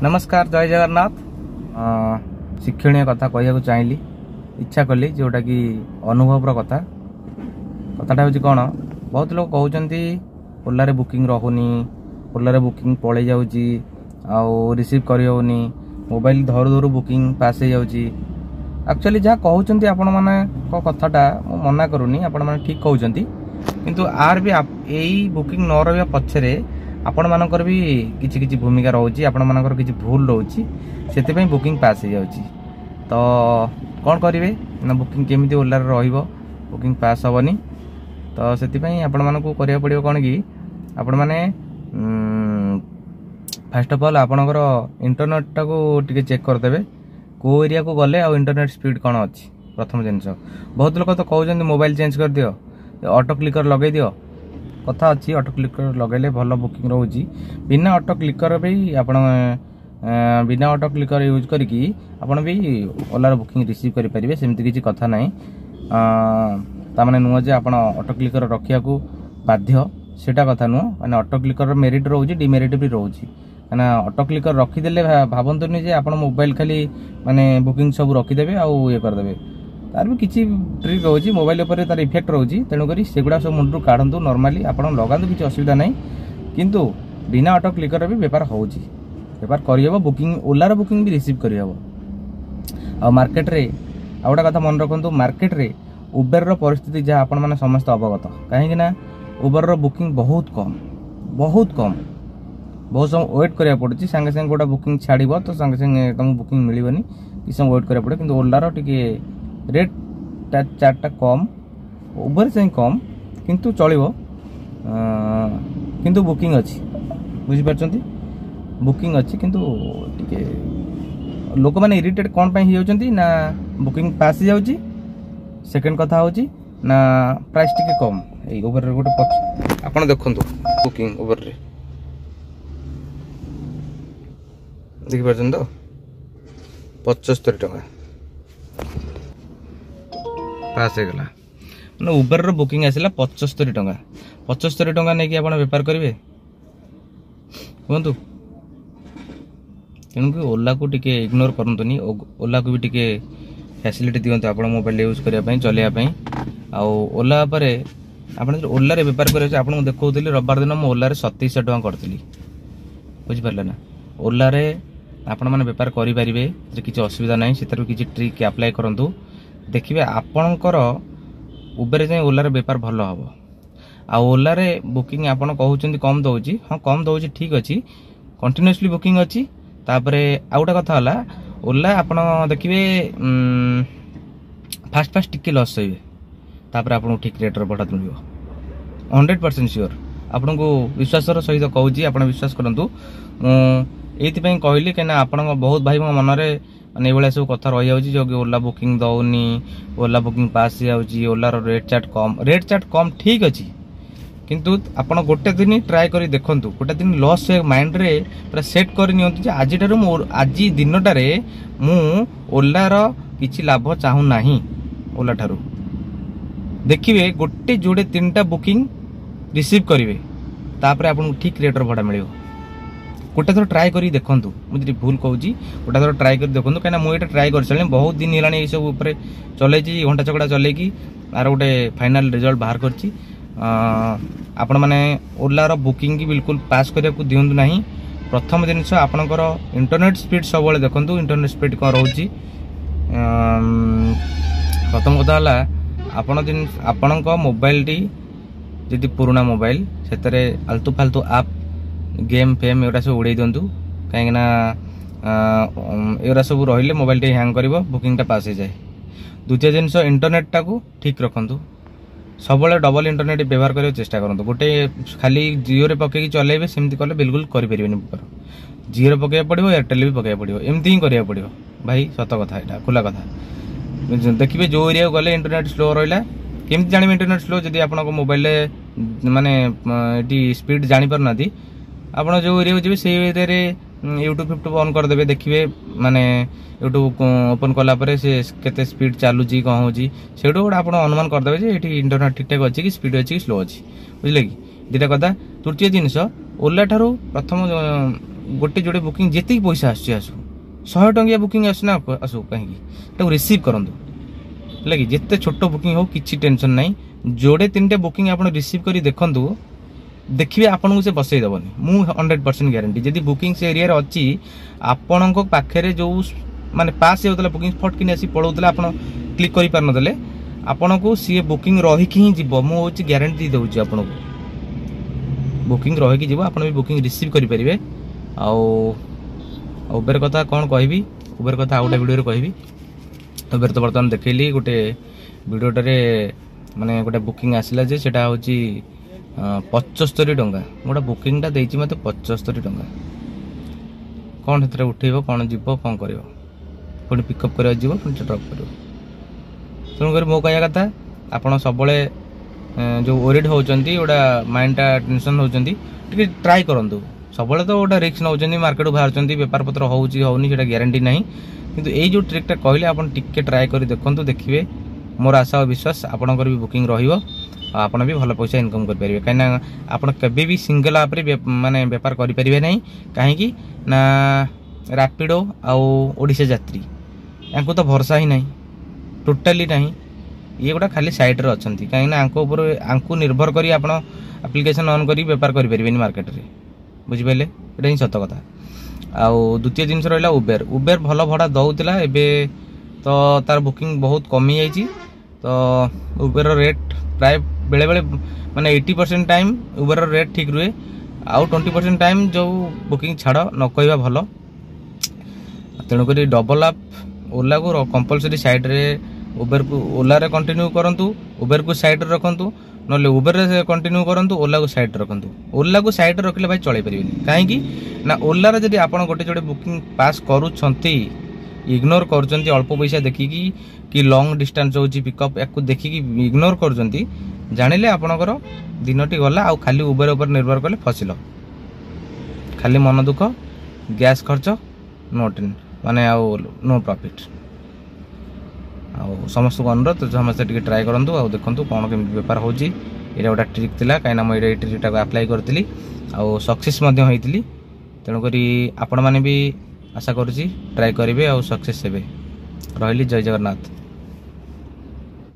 नमस्कार जय जगन्नाथ। शिक्षणीय कथा कहूँ चाहिए इच्छा कली जोटा कि अनुभव कथा कथाटा हूँ कौन बहुत लोग कहते ओला बुकिंग रहुनी ओला बुकिंग पड़े जाऊँगी रिसीव करनी मोबाइल धरू धरू बुकिंग पास हो जाऊँगी। एक्चुअली जहाँ कहते आपण मैंने कथाटा मु मना करूनी आपण मैंने ठीक कहते किंतु आर भी यही बुकिंग न रहा पछरे आपण मानकर भी किछि किछि भूमिका रोची आपण मानकर किछि भूल रोची से बुकिंग पास हो जाउची। तो कौन करेंगे ना बुकिंग केमी ओला रहिबो बुकिंग पास हेनी। तो से आपण मानक करिया पड़िबो कौन कि आपण माने फास्ट ऑफ ऑल आपणकर इंटरनेट टाको टिके चेक करदेबे को एरिया को गले आ इंटरनेट स्पीड कौन अच्छी प्रथम जिनस। बहुत लोग तो कहते मोबाइल चेंज कर दियो ऑटो क्लिकर लगे दियो कथा अच्छी ऑटो क्लिकर लगेले भल बुकिंग रोची। बिना ऑटो क्लिकर भी आपण बिना ऑटो क्लिकर यूज करके आपण भी ओला बुकिंग रिसीव करि परिबे सेमती किछि कथा नाही। तामाने नुह जे आपण ऑटो क्लिकर रखिया को बाध्य सेटा कथा नुह माने ऑटो क्लिकर मेरिट रोची डिमेरिट भी रोची। ना ऑटो क्लिकर रखीदेले भावंतुनि जे आपण मोबाइल खाली माने बुकिंग सब रखीदेबे आ ये करदेबे तार भी किसी ट्रिक रोची मोबाइल उपर तार इफेक्ट रोची। तेणुक सेगुड़ा सब मुंडू काढ़ू नॉर्मली आप लगातु किसी असुविधा नहीं किंतु बिना ऑटो क्लिकर भी बेपार होची बेपार करहब बुकिंग ओलार बुकिंग भी रिसीव करहब। आ मार्केट रे आ गोटे कथा मन रखु मार्केट रे उबेर परिस्थिति जहाँ आपण मैंने समस्त अवगत कहीं उबेर बुकिंग बहुत कम बहुत समय वेट करा पड़ी सांगे सांगे गोटे बुकिंग छाड़ तो सांगे सांगे तुमको बुकिंग मिलनी कि समय वेट करा पड़े कि ओलार टी रेट चार्टा कम उबर से कम किंतु चलो किंतु बुकिंग अच्छी बुझीपार बुकिंग अच्छी किंतु टिके लोक मैंने इरिटेट कौन पाई होती ना बुकिंग पास जाऊँगी। सेकेंड कथा हूँ ना प्राइस टिके कम ये उबर गोटे आप देखु बुकिंग उबर रे देखिपार तो 75 टका पास हो गला मैंने उबर बुकिंग आसला 75 टका 75 टका नहीं कि आप बेपार करेंगे कहतु। तेणुक ओला को टिके इग्नोर करतुनि ओला को भी टिके फैसिलिटी दिंतु आप मोबाइल यूज करने चलवाई ओला पर आप ओला बेपार कर आपको देखा रविवार दिन मुझे ओला 2700 टका करी बुझिपारे ना ओला आपण मैंने बेपार करेंगे किसी असुविधा ना से किसी ट्रिक अप्लाई करूँ देखिए आपणकर उबेर जाए ओलार बेपार भल हम आ ओलार बुकिंग आपड़ कहते कम दौर हाँ कम दौर ठीक अच्छे कंटिन्यूअसली बुकिंग अच्छी। तापर आउ गोटे कथा है ओला आपड़ देखिए फास्ट फास्ट टिके लस सही तापर आपको ठीक रेट भड़ा मिल 100% सियोर आपन को विश्वास सहित कहूँ आप विश्वास करूँ ये कहली कहीं आप बहुत भाई मनरे माने ये सब कथा रही जाऊँगी जो कि ओला बुकिंग दौनी ओला बुकिंग पास जाऊँगी ओलार रेट चार्ट कम ठीक अच्छी किंतु आपड़ गोटे दिन ट्राए कर देखूँ गोटे दिन लॉस माइंड रे पूरा सेट कर आज आज दिनटार मु ओलार किसी लाभ चाहू ना ओला ठारू देखिए गोटे जोड़े 3टा बुकिंग रिसीव करेंगे तापर आपको ठीक रेट भड़ा मिल गोटे थर ट्राए कर देखूँ मुझे भूल कहूँ गोटे थर ट्राए कर देखूँ कहीं मुझे ट्राए कर सारे बहुत दिन है ये सब चल घंटा चकड़ा चलैकी आर गोटे फाइनाल रिजल्ट बाहर कर आपण मैंने ओलार बुकिंग की बिल्कुल पास करने को दिंतु ना। प्रथम जिनस आपणकर इंटरनेट स्पीड सब देखूँ इंटरनेट स्पीड कौन रोची। प्रथम कथा है आपण मोबाइल टी जी पुराना मोबाइल से आलतू फालतू आप गेम फेम एगुड़ा सब उड़े दिंतु कहीं एगुड़ा सब रही मोबाइल टे हैंग कर बुकिंगटा पास हो जाए। द्वितीय जिनस इंटरनेट टाक ठीक रखु सब डबल इंटरनेट व्यवहार करने चेष्टा करूँ गोटे खाली जियो रे पकई चलेबे सेमती कले बिल्कुल करें जियो रे पकड़ा पड़ो एयरटेल भी पकड़ा पड़ो एमती ही करा पड़ो भाई सत कथा यहाँ खुला कथा। देखिए जो एरिया गले इंटरनेट स्लो रहा केमती जानवे इंटरनेट स्लो जब आप मोबाइल माने स्पीड जापर ना आप जो एरिया जी से एरिया यूट्यूब फ्यूट्यूब ऑन करदे देखिए माने यूट्यूब ओपन कलापर से केते स्पीड चलुची कौन हो से गोटे आप अनुमान करदे ये इंटरनेट ठीक ठाक अच्छी कि स्पीड अच्छी कि स्लो अच्छी बुझे कि दुटा कथा। तृतीय जिनस ओला ठारू प्रथम गोटे जोड़े बुकिंग जितनी पैसा आसू 100 टंकिया बुकिंग आसना आसू कहीं रिसीव करूँ है जिते छोट बुकिंग हो किसी टेंशन ना जोड़े 3टे बुकिंग आप रिसीव कर देखूँ देखिए आपन को से बसई दबनी मु 100% ग्यारंटी जदि बुकिंग से एरिया अच्छी आपण पाखे जो माने पास होता बुकिंग फट कि आसी पड़ोला आप क्लिक कर पार नदेले आपण को सी बुकिंग रहीकि ही जीव मुझे ग्यारंटी दूसरी आपन को बुकिंग रहीकि जीव आप भी बुकिंग रिसीव करेंगे उबेर कथा कौन कहि उबेर कथा आउटा वीडियो कहबी उबेर तो बर्तमान देखली गोटे वीडियोटे माने गोटे बुकिंग आसला जे सेटा होची 75 टंका गोटे बुकिंगटा देती मत 75 टंका कौन से उठेब कौन जीव कौन कर पुणी पिकअप कर जीव पुणी ड्रप कर तेणुक मो कह कथा आपड़ सब जो ओरिड होती गोटा माइंडटा टेंशन होती ट्राए करूँ सब तो गोटे रिस्क नौ मार्केट बाहर बेपार पत्र होनी से ग्यारंटी ना कि यही जो ट्रिकटा कहले आप टिके ट्राए कर देखूँ देखिए मोर आशा और विश्वास आपणकर भी बुकिंग रहिबो आपण भी भल पैसा इनकम कर पारे कहीं आप केबे भी सिंगल आप माने बेपार करि परिबे नहीं कहीं ना रैपिडो आउ ओडिशा यात्री यांको तो भरोसा ही नहीं टोटाली नहीं ये गोटा खाली साइड रे अछंती कहीं आंको निर्भर करी आपण एप्लिकेशन ऑन करी बेपार करि परिबेनी मार्केट रे बुझिपारे एटा ही सत कथा आउ द्वितीय जिनस रहा उबेर उबेर भल भड़ा दौला एबे तो तार बुकिंग बहुत कमी जाइए तो उबेर रेट प्राय बेले बेले माने 80% टाइम उबेर रेट ठीक रुए आउ 20% टाइम जो बुकिंग छाड़ न कहवा भल तेणुक डबल आप ओला को कंपलसरी साइड रे उबेर को ओला रे कंटिन्यू करंतु उबेर को साइड रे रखंतु नले उबेर रे कंटिन्यू करंतु ओला को साइड रे रखंतु ओला को साइड रे रखले भाई चलै परिबेनी काहेकि ना ओला रे जदी आपण गोटे जोड़े बुकिंग पास करूछंती इग्नोर करछंती अल्प पैसा देखिकी कि लॉन्ग डिस्टेंस होची पिकअप याकू देखिकी इग्नोर करछंती जानिले आपणकर दिनटी गला आ खाली उबेर ऊपर निर्भर कले फसिल खाली मन दुख गैस खर्च नो टेन माने आ नो प्रॉफिट आ समस्त को अनुरोध समस्त टिके ट्राई करंतु आ देखंतु कोन के व्यापार होची एटा गोटा ट्रिक थिला काइना म एटा ट्रिकटा को अप्लाई करथिली आ सक्सेस मध्ये होइतिली तेणु करी आपण माने भी आशा करुची ट्राई करेंगे और सक्सेस हेबे रहिली जय जगन्नाथ।